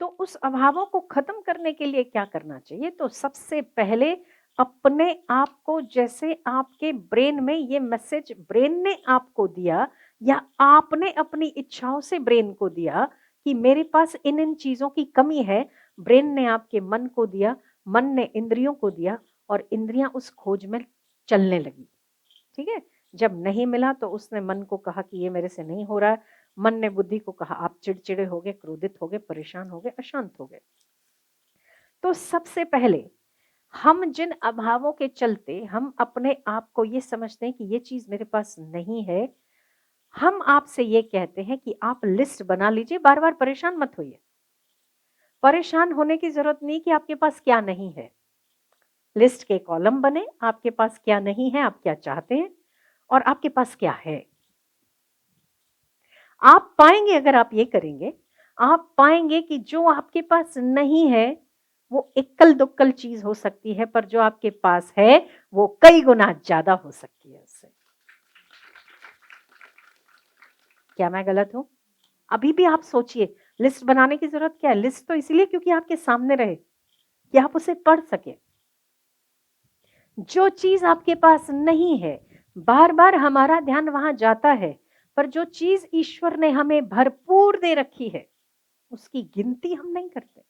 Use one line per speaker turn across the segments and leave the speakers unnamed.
तो उस अभावों को खत्म करने के लिए क्या करना चाहिए? तो सबसे पहले अपने आप को, जैसे आपके ब्रेन में ये मैसेज ब्रेन ने आपको दिया या आपने अपनी इच्छाओं से ब्रेन को दिया कि मेरे पास इन चीजों की कमी है, ब्रेन ने आपके मन को दिया, मन ने इंद्रियों को दिया और इंद्रियां उस खोज में चलने लगी। ठीक है, जब नहीं मिला तो उसने मन को कहा कि ये मेरे से नहीं हो रहा है, मन ने बुद्धि को कहा, आप चिड़चिड़े हो गए, क्रोधित हो गए, परेशान हो गए, अशांत हो गए। तो सबसे पहले हम जिन अभावों के चलते हम अपने आप को ये समझते हैं कि ये चीज मेरे पास नहीं है, हम आपसे ये कहते हैं कि आप लिस्ट बना लीजिए, बार बार परेशान मत होइए। परेशान होने की जरूरत नहीं कि आपके पास क्या नहीं है। लिस्ट के कॉलम बने, आपके पास क्या नहीं है, आप क्या चाहते हैं और आपके पास क्या है। आप पाएंगे, अगर आप ये करेंगे, आप पाएंगे कि जो आपके पास नहीं है वो इक्कल दुक्कल चीज हो सकती है, पर जो आपके पास है वो कई गुना ज्यादा हो सकती है उससे। क्या मैं गलत हूं? अभी भी आप सोचिए, लिस्ट बनाने की जरूरत क्या है? लिस्ट तो इसलिए क्योंकि आपके सामने रहे कि आप उसे पढ़ सके। जो चीज आपके पास नहीं है, बार बार हमारा ध्यान वहां जाता है, पर जो चीज ईश्वर ने हमें भरपूर दे रखी है उसकी गिनती हम नहीं करते।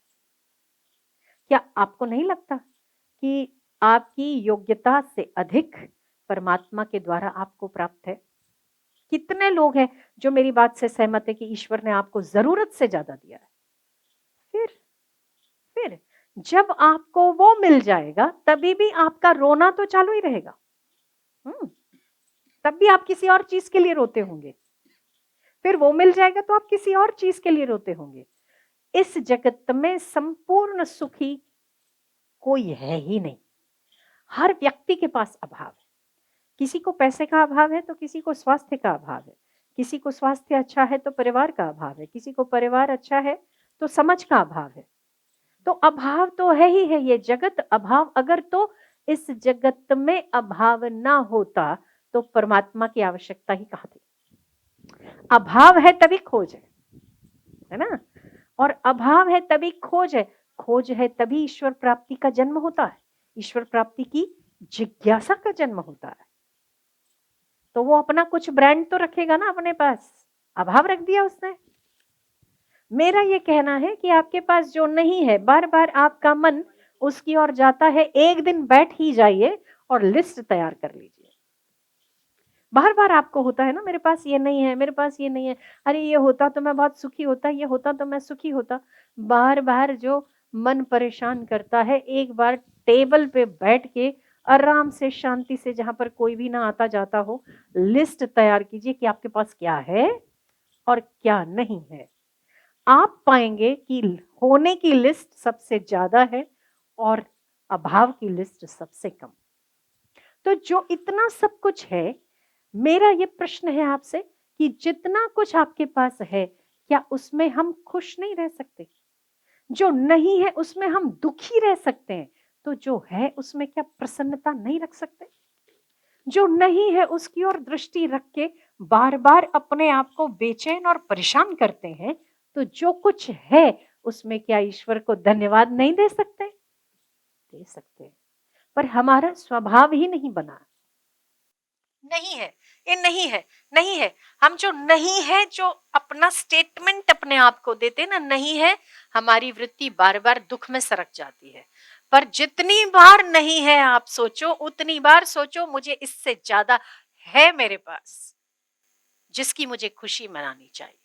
क्या आपको नहीं लगता कि आपकी योग्यता से अधिक परमात्मा के द्वारा आपको प्राप्त है? कितने लोग हैं जो मेरी बात से सहमत है कि ईश्वर ने आपको जरूरत से ज्यादा दिया है? फिर जब आपको वो मिल जाएगा तभी भी आपका रोना तो चालू ही रहेगा। तब भी आप किसी और चीज के लिए रोते होंगे, फिर वो मिल जाएगा तो आप किसी और चीज के लिए रोते होंगे। इस जगत में संपूर्ण सुखी कोई है ही नहीं। हर व्यक्ति के पास अभाव है। किसी को पैसे का अभाव है तो किसी को स्वास्थ्य का अभाव है, किसी को स्वास्थ्य अच्छा है तो परिवार का अभाव है, किसी को परिवार अच्छा है तो समझ का अभाव है। तो अभाव तो है ही है, ये जगत अभाव। अगर तो इस जगत में अभाव ना होता तो परमात्मा की आवश्यकता ही कहां थी? अभाव है तभी खोज है ना? और अभाव है तभी खोज है, खोज है तभी ईश्वर प्राप्ति का जन्म होता है, ईश्वर प्राप्ति की जिज्ञासा का जन्म होता है। तो वो अपना कुछ ब्रांड तो रखेगा ना अपने पास। अभाव रख दिया उसने। मेरा ये कहना है कि आपके पास जो नहीं है, बार बार आपका मन उसकी ओर जाता है, एक दिन बैठ ही जाइए और लिस्ट तैयार कर लीजिए। बार बार आपको होता है ना, मेरे पास ये नहीं है, मेरे पास ये नहीं है, अरे ये होता तो मैं बहुत सुखी होता, ये होता तो मैं सुखी होता। बार बार जो मन परेशान करता है, एक बार टेबल पे बैठ के आराम से शांति से, जहां पर कोई भी ना आता जाता हो, लिस्ट तैयार कीजिए कि आपके पास क्या है और क्या नहीं है। आप पाएंगे कि होने की लिस्ट सबसे ज्यादा है और अभाव की लिस्ट सबसे कम। तो जो इतना सब कुछ है, मेरा ये प्रश्न है आपसे कि जितना कुछ आपके पास है, क्या उसमें हम खुश नहीं रह सकते? जो नहीं है उसमें हम दुखी रह सकते हैं, तो जो है उसमें क्या प्रसन्नता नहीं रख सकते? जो नहीं है उसकी ओर दृष्टि रख के बार बार अपने आप को बेचैन और परेशान करते हैं, तो जो कुछ है उसमें क्या ईश्वर को धन्यवाद नहीं दे सकते? दे सकते हैं, पर हमारा स्वभाव ही नहीं बना। नहीं है, ये नहीं है, नहीं है। हम जो नहीं है, जो अपना स्टेटमेंट अपने आप को देते ना, नहीं है, हमारी वृत्ति बार बार दुख में सरक जाती है। पर जितनी बार नहीं है आप सोचो, उतनी बार सोचो मुझे इससे ज्यादा है मेरे पास, जिसकी मुझे खुशी मनानी चाहिए।